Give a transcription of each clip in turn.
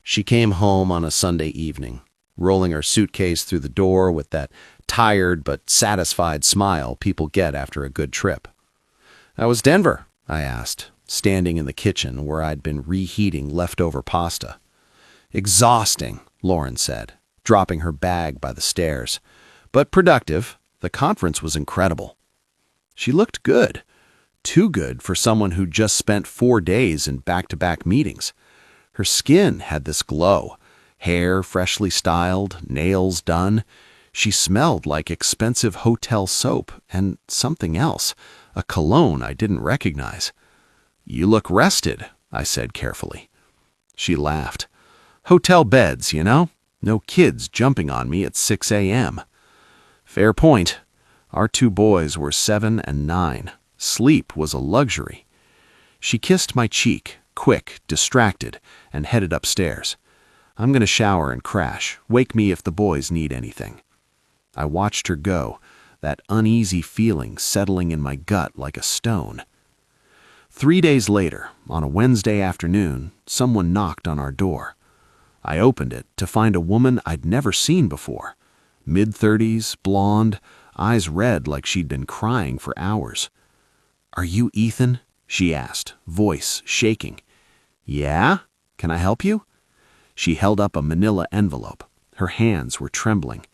She came home on a Sunday evening, rolling her suitcase through the door with that tired but satisfied smile people get after a good trip. "How was Denver?" I asked, standing in the kitchen where I'd been reheating leftover pasta. "Exhausting," Lauren said, dropping her bag by the stairs. "But productive. The conference was incredible." She looked good. Too good for someone who just spent 4 days in back-to-back meetings. Her skin had this glow, hair freshly styled, nails done. She smelled like expensive hotel soap and something else, a cologne I didn't recognize. "You look rested," I said carefully. She laughed. "Hotel beds, you know? No kids jumping on me at 6 a.m. Fair point. Our 2 boys were 7 and 9. Sleep was a luxury." She kissed my cheek, quick, distracted, and headed upstairs. "I'm going to shower and crash. Wake me if the boys need anything." I watched her go, that uneasy feeling settling in my gut like a stone. 3 days later, on a Wednesday afternoon, someone knocked on our door. I opened it to find a woman I'd never seen before. Mid-30s, blonde, eyes red like she'd been crying for hours. "Are you Ethan?" she asked, voice shaking. "Yeah? Can I help you?" She held up a manila envelope. Her hands were trembling.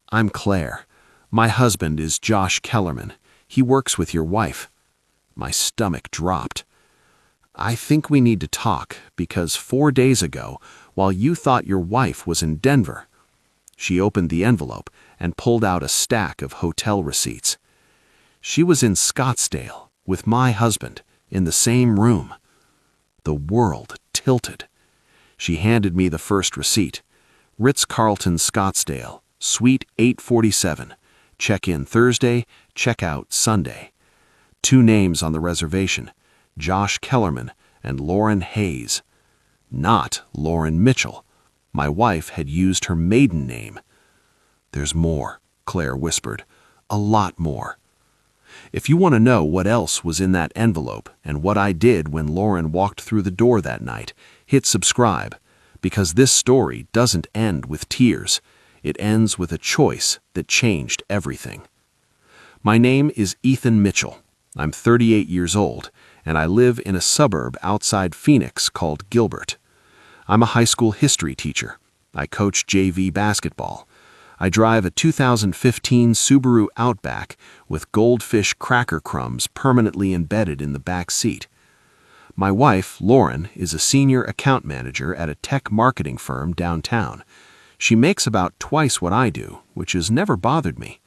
"I'm Claire. My husband is Josh Kellerman. He works with your wife." My stomach dropped. "I think we need to talk, because 4 days ago, while you thought your wife was in Denver..." She opened the envelope and pulled out a stack of hotel receipts. "She was in Scottsdale with my husband in the same room." The world tilted. She handed me the first receipt. "Ritz-Carlton Scottsdale, Suite 847. Check-in Thursday, check-out Sunday." 2 names on the reservation, Josh Kellerman and Lauren Hayes. Not Lauren Mitchell. My wife had used her maiden name. "There's more," Claire whispered. "A lot more." If you want to know what else was in that envelope and what I did when Lauren walked through the door that night, hit subscribe, because this story doesn't end with tears. It ends with a choice that changed everything. My name is Ethan Mitchell. I'm 38 years old, and I live in a suburb outside Phoenix called Gilbert. I'm a high school history teacher. I coach JV basketball. I drive a 2015 Subaru Outback with goldfish cracker crumbs permanently embedded in the back seat. My wife, Lauren, is a senior account manager at a tech marketing firm downtown. She makes about twice what I do, which has never bothered me.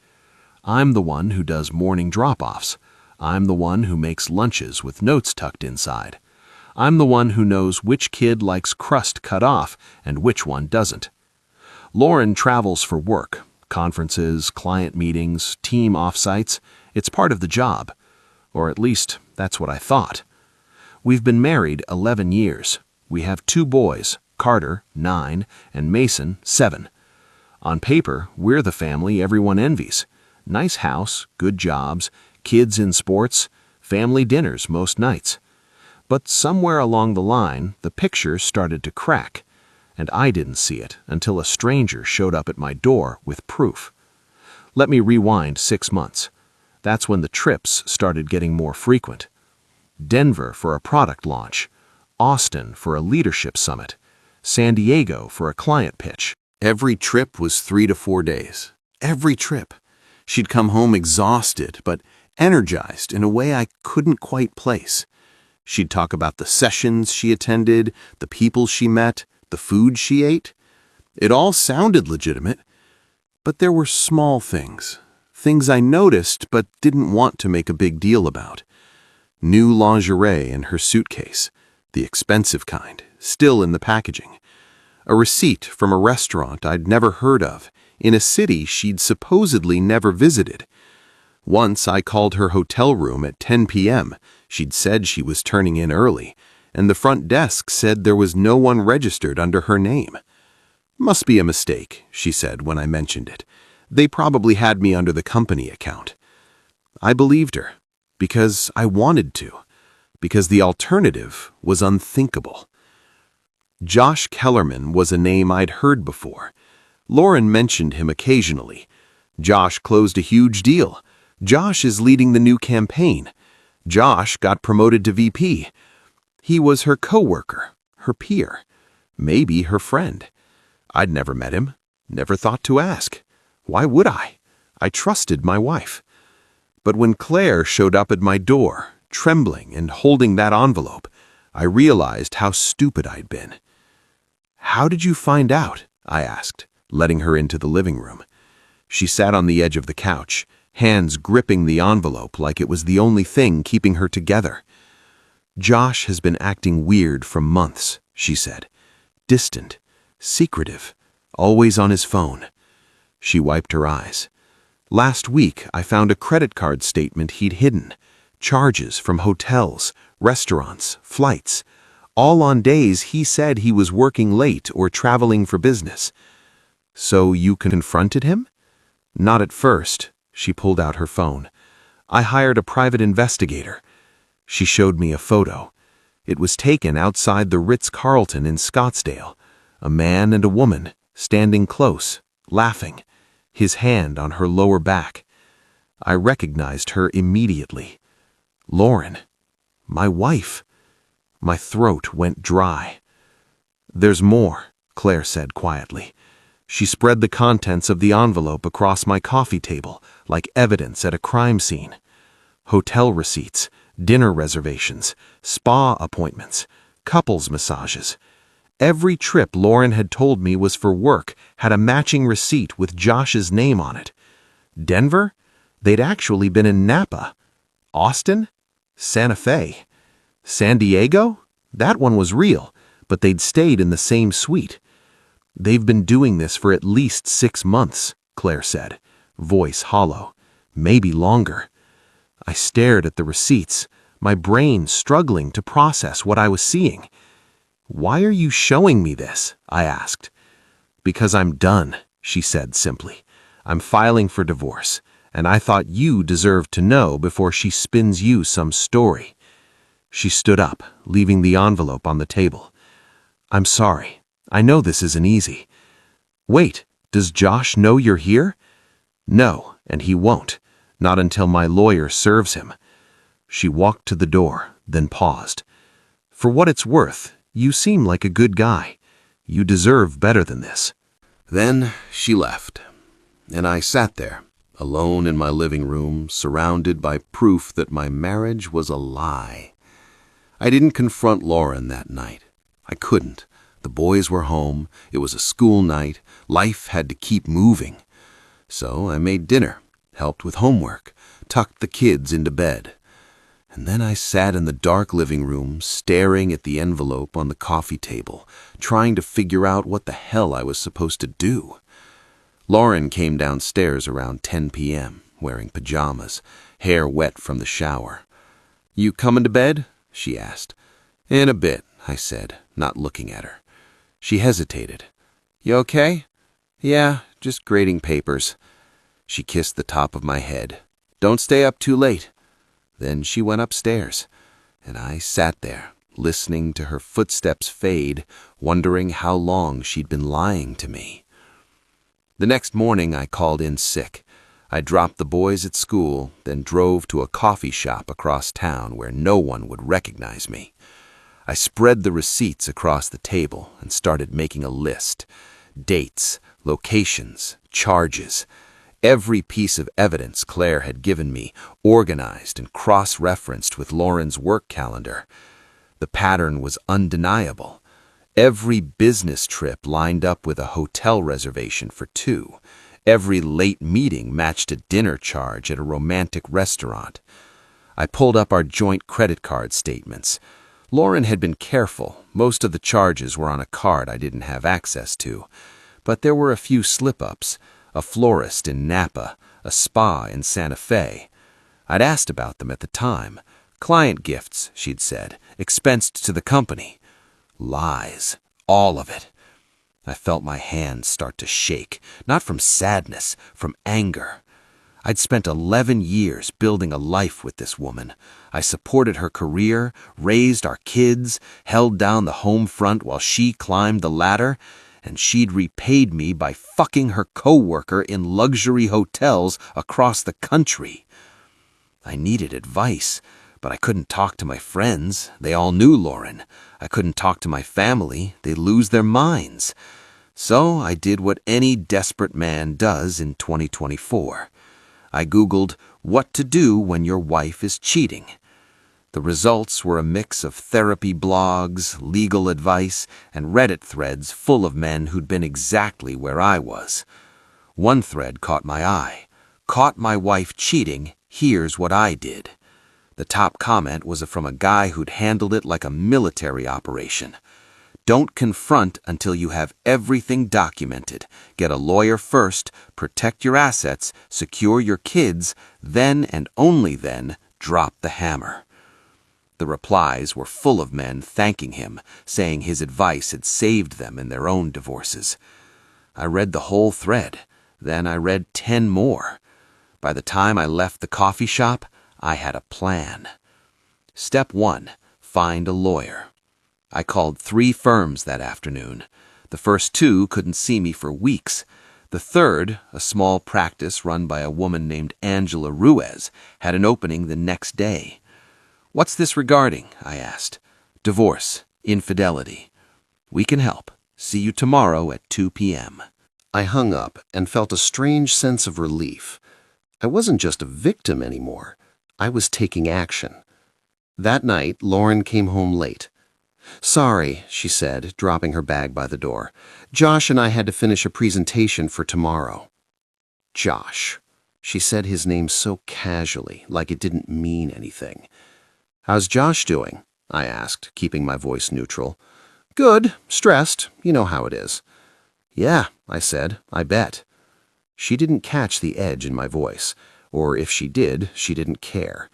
I'm the one who does morning drop-offs. I'm the one who makes lunches with notes tucked inside. I'm the one who knows which kid likes crust cut off and which one doesn't. Lauren travels for work, conferences, client meetings, team offsites. It's part of the job. Or at least, that's what I thought. We've been married 11 years. We have 2 boys, Carter, 9, and Mason, 7. On paper, we're the family everyone envies. Nice house, good jobs, kids in sports, family dinners most nights. But somewhere along the line, the picture started to crack, and I didn't see it until a stranger showed up at my door with proof. Let me rewind 6 months. That's when the trips started getting more frequent. Denver for a product launch, Austin for a leadership summit, San Diego for a client pitch. Every trip was 3 to 4 days. Every trip. She'd come home exhausted, but energized in a way I couldn't quite place. She'd talk about the sessions she attended, the people she met, the food she ate. It all sounded legitimate, but there were small things I noticed but didn't want to make a big deal about. New lingerie in her suitcase, the expensive kind, still in the packaging. A receipt from a restaurant I'd never heard of, in a city she'd supposedly never visited. Once I called her hotel room at 10 p.m. She'd said she was turning in early, and the front desk said there was no one registered under her name. "Must be a mistake," she said when I mentioned it. "They probably had me under the company account." I believed her, because I wanted to, because the alternative was unthinkable. Josh Kellerman was a name I'd heard before. Lauren mentioned him occasionally. Josh closed a huge deal. Josh is leading the new campaign. Josh got promoted to VP. He was her coworker, her peer, maybe her friend. I'd never met him, never thought to ask. Why would I? I trusted my wife. But when Claire showed up at my door, trembling and holding that envelope, I realized how stupid I'd been. "How did you find out?" I asked, letting her into the living room. She sat on the edge of the couch, hands gripping the envelope like it was the only thing keeping her together. "Josh has been acting weird for months," she said. "Distant, secretive, always on his phone." She wiped her eyes. "Last week, I found a credit card statement he'd hidden. Charges from hotels, restaurants, flights, all on days he said he was working late or traveling for business." "So you confronted him?" "Not at first." She pulled out her phone. "I hired a private investigator." She showed me a photo. It was taken outside the Ritz-Carlton in Scottsdale. A man and a woman, standing close, laughing, his hand on her lower back. I recognized her immediately. Lauren. My wife. My throat went dry. "There's more," Claire said quietly. She spread the contents of the envelope across my coffee table, like evidence at a crime scene. Hotel receipts, dinner reservations, spa appointments, couples massages. Every trip Lauren had told me was for work had a matching receipt with Josh's name on it. Denver? They'd actually been in Napa. Austin? Santa Fe. San Diego? That one was real, but they'd stayed in the same suite. "They've been doing this for at least 6 months, Claire said, voice hollow. Maybe longer. I stared at the receipts, my brain struggling to process what I was seeing. "Why are you showing me this?" I asked. "Because I'm done," she said simply. "I'm filing for divorce, and I thought you deserved to know before she spins you some story." She stood up, leaving the envelope on the table. "I'm sorry. I know this isn't easy." "Wait, does Josh know you're here?" "No, and he won't. Not until my lawyer serves him." She walked to the door, then paused. "For what it's worth, you seem like a good guy. You deserve better than this." Then she left, and I sat there, alone in my living room, surrounded by proof that my marriage was a lie. I didn't confront Lauren that night. I couldn't. The boys were home, it was a school night, life had to keep moving. So I made dinner, helped with homework, tucked the kids into bed. And then I sat in the dark living room, staring at the envelope on the coffee table, trying to figure out what the hell I was supposed to do. Lauren came downstairs around 10 p.m., wearing pajamas, hair wet from the shower. "You coming to bed?" she asked. "In a bit," I said, not looking at her. She hesitated. "You okay?" "Yeah, just grading papers." She kissed the top of my head. "Don't stay up too late." Then she went upstairs, and I sat there, listening to her footsteps fade, wondering how long she'd been lying to me. The next morning I called in sick. I dropped the boys at school, then drove to a coffee shop across town where no one would recognize me. I spread the receipts across the table and started making a list. Dates, locations, charges. Every piece of evidence Claire had given me, organized and cross-referenced with Lauren's work calendar. The pattern was undeniable. Every business trip lined up with a hotel reservation for 2. Every late meeting matched a dinner charge at a romantic restaurant. I pulled up our joint credit card statements. Lauren had been careful. Most of the charges were on a card I didn't have access to. But there were a few slip-ups. A florist in Napa, a spa in Santa Fe. I'd asked about them at the time. Client gifts, she'd said, expensed to the company. Lies. All of it. I felt my hands start to shake, not from sadness, from anger. I'd spent 11 years building a life with this woman. I supported her career, raised our kids, held down the home front while she climbed the ladder, and she'd repaid me by fucking her coworker in luxury hotels across the country. I needed advice, but I couldn't talk to my friends. They all knew Lauren. I couldn't talk to my family. They'd lose their minds. So I did what any desperate man does in 2024. I Googled what to do when your wife is cheating. The results were a mix of therapy blogs, legal advice, and Reddit threads full of men who'd been exactly where I was. One thread caught my eye. Caught my wife cheating, here's what I did. The top comment was from a guy who'd handled it like a military operation. Don't confront until you have everything documented. Get a lawyer first, protect your assets, secure your kids, then and only then drop the hammer. The replies were full of men thanking him, saying his advice had saved them in their own divorces. I read the whole thread. Then I read 10 more. By the time I left the coffee shop, I had a plan. Step 1, find a lawyer. I called 3 firms that afternoon. The first 2 couldn't see me for weeks. The third, a small practice run by a woman named Angela Ruiz, had an opening the next day. What's this regarding? I asked. Divorce, infidelity. We can help. See you tomorrow at 2 p.m. I hung up and felt a strange sense of relief. I wasn't just a victim anymore. I was taking action. That night, Lauren came home late. Sorry, she said, dropping her bag by the door. Josh and I had to finish a presentation for tomorrow. Josh. She said his name so casually, like it didn't mean anything. How's Josh doing? I asked, keeping my voice neutral. Good, stressed, you know how it is. Yeah, I said, I bet. She didn't catch the edge in my voice, or if she did, she didn't care.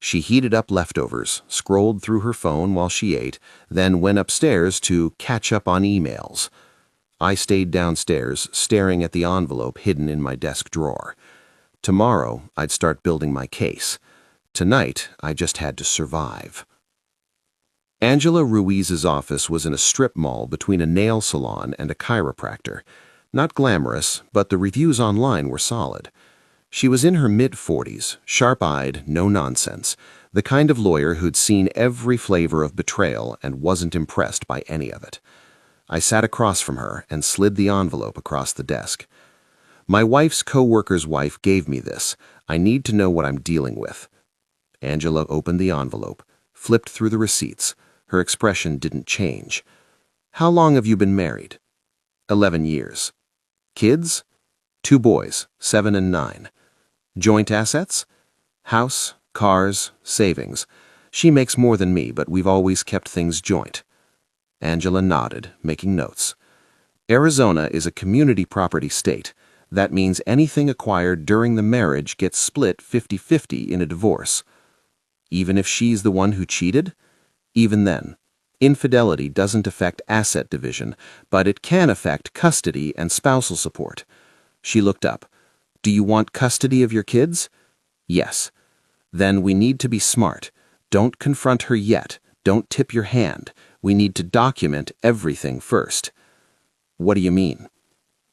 She heated up leftovers, scrolled through her phone while she ate, then went upstairs to catch up on emails. I stayed downstairs, staring at the envelope hidden in my desk drawer. Tomorrow, I'd start building my case. Tonight, I just had to survive. Angela Ruiz's office was in a strip mall between a nail salon and a chiropractor. Not glamorous, but the reviews online were solid. She was in her mid-40s, sharp-eyed, no-nonsense, the kind of lawyer who'd seen every flavor of betrayal and wasn't impressed by any of it. I sat across from her and slid the envelope across the desk. My wife's coworker's wife gave me this. I need to know what I'm dealing with. Angela opened the envelope, flipped through the receipts. Her expression didn't change. How long have you been married? 11 years. Kids? 2 boys, 7 and 9. Joint assets? House, cars, savings. She makes more than me, but we've always kept things joint. Angela nodded, making notes. Arizona is a community property state. That means anything acquired during the marriage gets split 50-50 in a divorce. Even if she's the one who cheated? Even then, infidelity doesn't affect asset division, but it can affect custody and spousal support. She looked up. Do you want custody of your kids? Yes. Then we need to be smart. Don't confront her yet. Don't tip your hand. We need to document everything first. What do you mean?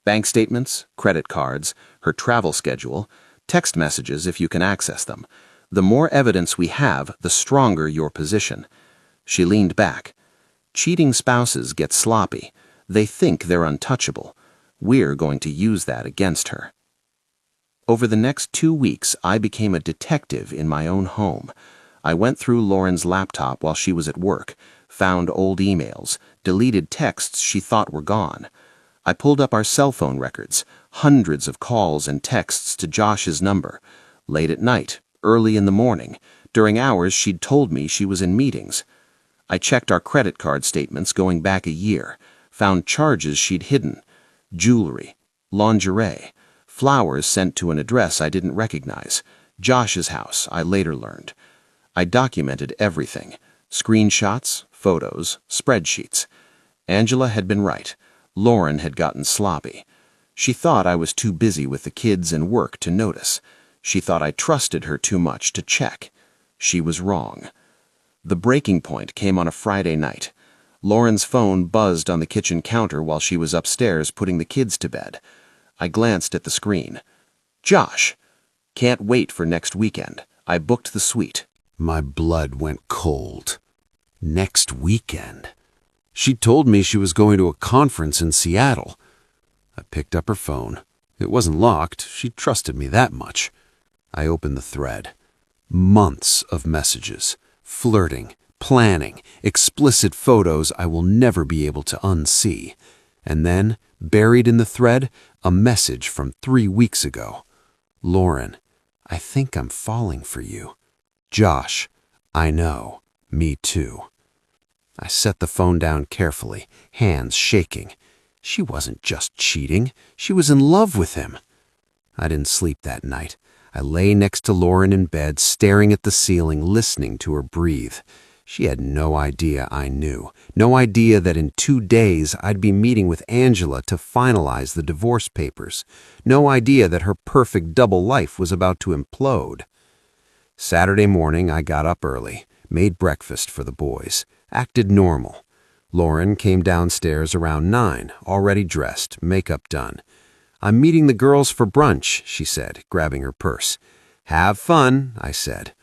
Bank statements, credit cards, her travel schedule, text messages if you can access them. The more evidence we have, the stronger your position. She leaned back. Cheating spouses get sloppy. They think they're untouchable. We're going to use that against her. Over the next 2 weeks, I became a detective in my own home. I went through Lauren's laptop while she was at work, found old emails, deleted texts she thought were gone. I pulled up our cell phone records, hundreds of calls and texts to Josh's number. Late at night, early in the morning, during hours she'd told me she was in meetings. I checked our credit card statements going back a year, found charges she'd hidden, jewelry, lingerie, flowers sent to an address I didn't recognize, Josh's house, I later learned. I documented everything, screenshots, photos, spreadsheets. Angela had been right. Lauren had gotten sloppy. She thought I was too busy with the kids and work to notice. She thought I trusted her too much to check. She was wrong. The breaking point came on a Friday night. Lauren's phone buzzed on the kitchen counter while she was upstairs putting the kids to bed. I glanced at the screen. Josh. Can't wait for next weekend. I booked the suite. My blood went cold. Next weekend? She told me she was going to a conference in Seattle. I picked up her phone. It wasn't locked. She trusted me that much. I opened the thread. Months of messages. Flirting, planning, explicit photos I will never be able to unsee. And then, buried in the thread, a message from 3 weeks ago. Lauren, I think I'm falling for you. Josh, I know. Me too. I set the phone down carefully, hands shaking. She wasn't just cheating. She was in love with him. I didn't sleep that night. I lay next to Lauren in bed, staring at the ceiling, listening to her breathe. She had no idea I knew. No idea that in 2 days I'd be meeting with Angela to finalize the divorce papers. No idea that her perfect double life was about to implode. Saturday morning, I got up early, made breakfast for the boys, acted normal. Lauren came downstairs around 9, already dressed, makeup done. I'm meeting the girls for brunch, she said, grabbing her purse. Have fun, I said.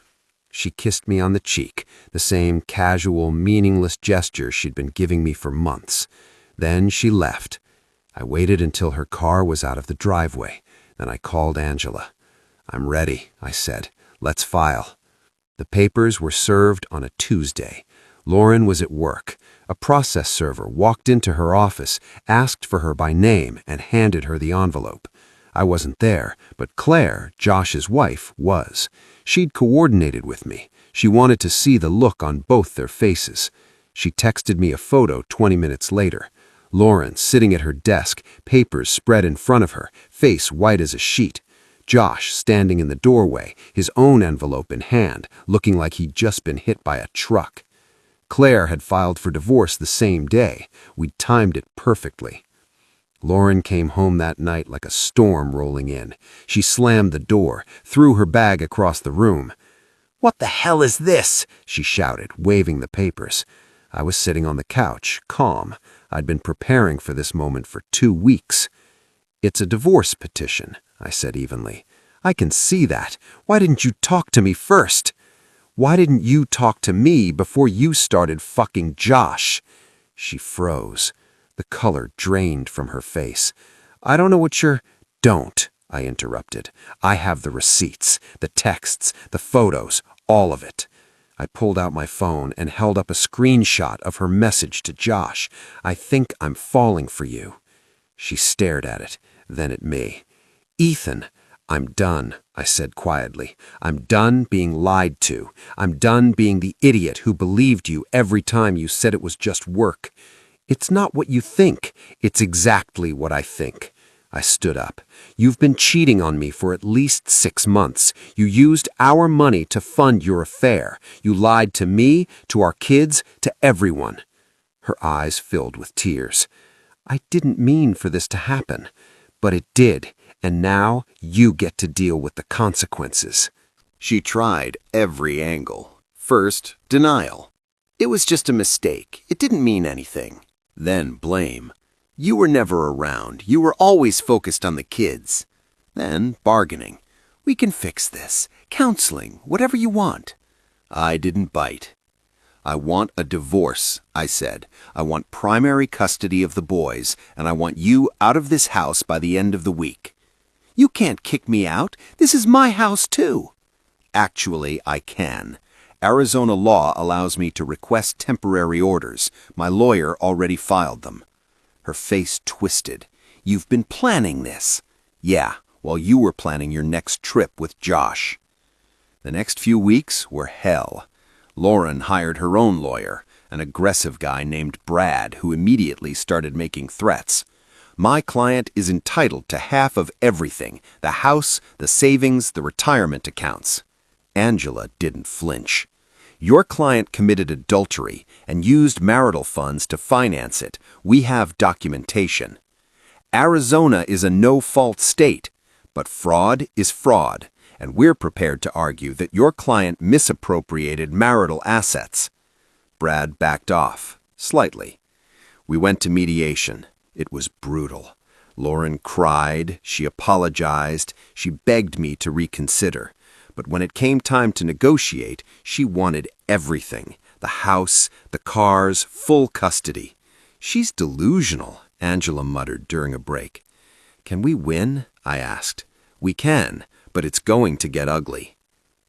She kissed me on the cheek, the same casual, meaningless gesture she'd been giving me for months. Then she left. I waited until her car was out of the driveway. Then I called Angela. I'm ready, I said. Let's file. The papers were served on a Tuesday. Lauren was at work. A process server walked into her office, asked for her by name, and handed her the envelope. I wasn't there, but Claire, Josh's wife, was. She'd coordinated with me. She wanted to see the look on both their faces. She texted me a photo 20 minutes later. Lauren sitting at her desk, papers spread in front of her, face white as a sheet. Josh standing in the doorway, his own envelope in hand, looking like he'd just been hit by a truck. Claire had filed for divorce the same day. We'd timed it perfectly. Lauren came home that night like a storm rolling in. She slammed the door, threw her bag across the room. "What the hell is this?" she shouted, waving the papers. I was sitting on the couch, calm. I'd been preparing for this moment for 2 weeks. "It's a divorce petition," I said evenly. "I can see that. Why didn't you talk to me first? Why didn't you talk to me before you started fucking Josh?" She froze. The color drained from her face. "I don't know what you're—" "Don't," I interrupted. "I have the receipts, the texts, the photos, all of it." I pulled out my phone and held up a screenshot of her message to Josh. "I think I'm falling for you." She stared at it, then at me. "Ethan, I'm done," I said quietly. "I'm done being lied to. I'm done being the idiot who believed you every time you said it was just work. It's not what you think. It's exactly what I think." I stood up. "You've been cheating on me for at least 6 months. You used our money to fund your affair. You lied to me, to our kids, to everyone." Her eyes filled with tears. "I didn't mean for this to happen, but it did, and now you get to deal with the consequences." She tried every angle. First, denial. "It was just a mistake. It didn't mean anything." Then blame. "You were never around. You were always focused on the kids." Then bargaining. "We can fix this. Counseling, whatever you want." I didn't bite. "I want a divorce," I said. "I want primary custody of the boys, and I want you out of this house by the end of the week." "You can't kick me out. This is my house, too." "Actually, I can. Arizona law allows me to request temporary orders. My lawyer already filed them." Her face twisted. "You've been planning this." "Yeah, while you were planning your next trip with Josh." The next few weeks were hell. Lauren hired her own lawyer, an aggressive guy named Brad, who immediately started making threats. "My client is entitled to half of everything, the house, the savings, the retirement accounts." Angela didn't flinch. "Your client committed adultery and used marital funds to finance it. We have documentation. Arizona is a no-fault state, but fraud is fraud, and we're prepared to argue that your client misappropriated marital assets." Brad backed off, slightly. We went to mediation. It was brutal. Lauren cried, she apologized, she begged me to reconsider. But when it came time to negotiate, she wanted everything. The house, the cars, full custody. "She's delusional," Angela muttered during a break. "Can we win?" I asked. "We can, but it's going to get ugly."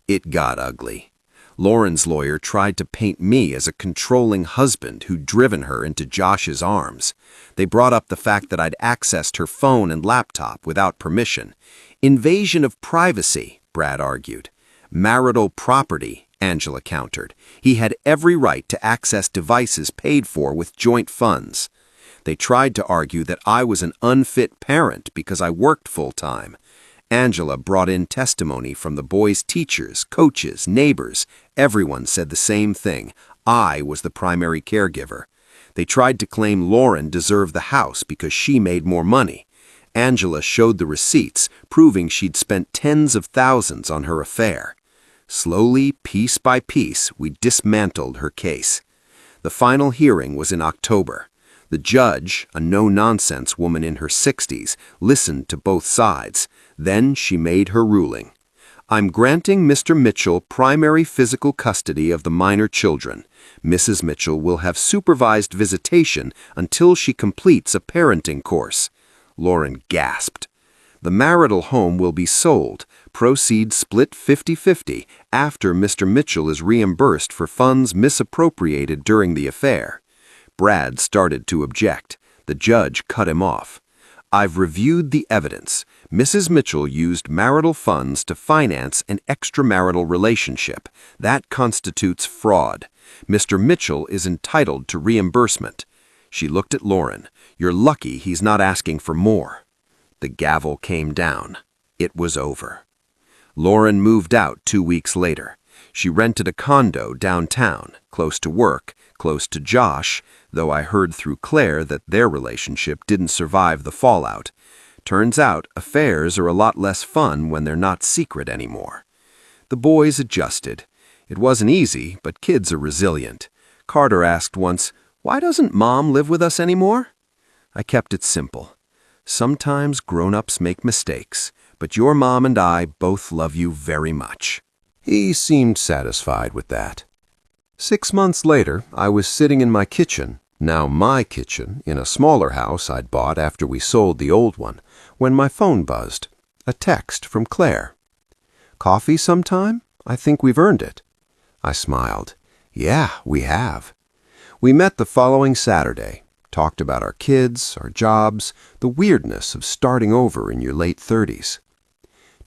It got ugly. Lauren's lawyer tried to paint me as a controlling husband who'd driven her into Josh's arms. They brought up the fact that I'd accessed her phone and laptop without permission. "Invasion of privacy," Brad argued. "Marital property," Angela countered. "He had every right to access devices paid for with joint funds." They tried to argue that I was an unfit parent because I worked full-time. Angela brought in testimony from the boys' teachers, coaches, neighbors. Everyone said the same thing. I was the primary caregiver. They tried to claim Lauren deserved the house because she made more money. Angela showed the receipts, proving she'd spent tens of thousands on her affair. Slowly, piece by piece, we dismantled her case. The final hearing was in October. The judge, a no-nonsense woman in her 60s, listened to both sides. Then she made her ruling. "I'm granting Mr. Mitchell primary physical custody of the minor children. Mrs. Mitchell will have supervised visitation until she completes a parenting course." Lauren gasped. "The marital home will be sold, proceeds split 50-50 after Mr. Mitchell is reimbursed for funds misappropriated during the affair." Brad started to object. The judge cut him off. "I've reviewed the evidence. Mrs. Mitchell used marital funds to finance an extramarital relationship. That constitutes fraud. Mr. Mitchell is entitled to reimbursement." She looked at Lauren. "You're lucky he's not asking for more." The gavel came down. It was over. Lauren moved out 2 weeks later. She rented a condo downtown, close to work, close to Josh, though I heard through Claire that their relationship didn't survive the fallout. Turns out affairs are a lot less fun when they're not secret anymore. The boys adjusted. It wasn't easy, but kids are resilient. Carter asked once, "Why doesn't Mom live with us anymore?" I kept it simple. "Sometimes grown-ups make mistakes, but your mom and I both love you very much." He seemed satisfied with that. 6 months later, I was sitting in my kitchen, now my kitchen, in a smaller house I'd bought after we sold the old one, when my phone buzzed. A text from Claire. "Coffee sometime? I think we've earned it." I smiled. "Yeah, we have." We met the following Saturday, talked about our kids, our jobs, the weirdness of starting over in your late 30s.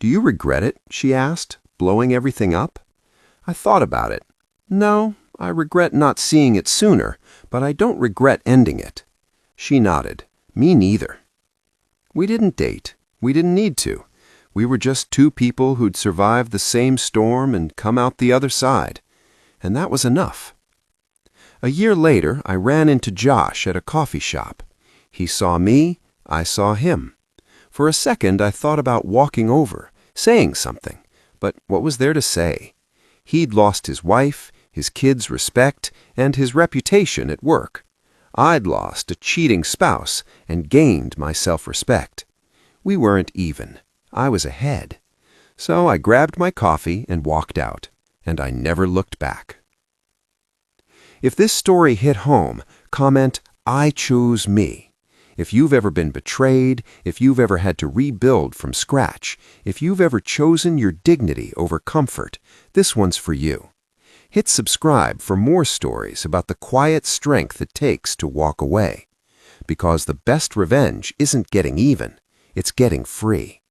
"Do you regret it?" she asked, blowing everything up. I thought about it. "No, I regret not seeing it sooner, but I don't regret ending it." She nodded. "Me neither." We didn't date. We didn't need to. We were just two people who'd survived the same storm and come out the other side. And that was enough. A year later, I ran into Josh at a coffee shop. He saw me, I saw him. For a second, I thought about walking over, saying something. But what was there to say? He'd lost his wife, his kids' respect, and his reputation at work. I'd lost a cheating spouse and gained my self-respect. We weren't even. I was ahead. So I grabbed my coffee and walked out, and I never looked back. If this story hit home, comment, "I chose me." If you've ever been betrayed, if you've ever had to rebuild from scratch, if you've ever chosen your dignity over comfort, this one's for you. Hit subscribe for more stories about the quiet strength it takes to walk away. Because the best revenge isn't getting even, it's getting free.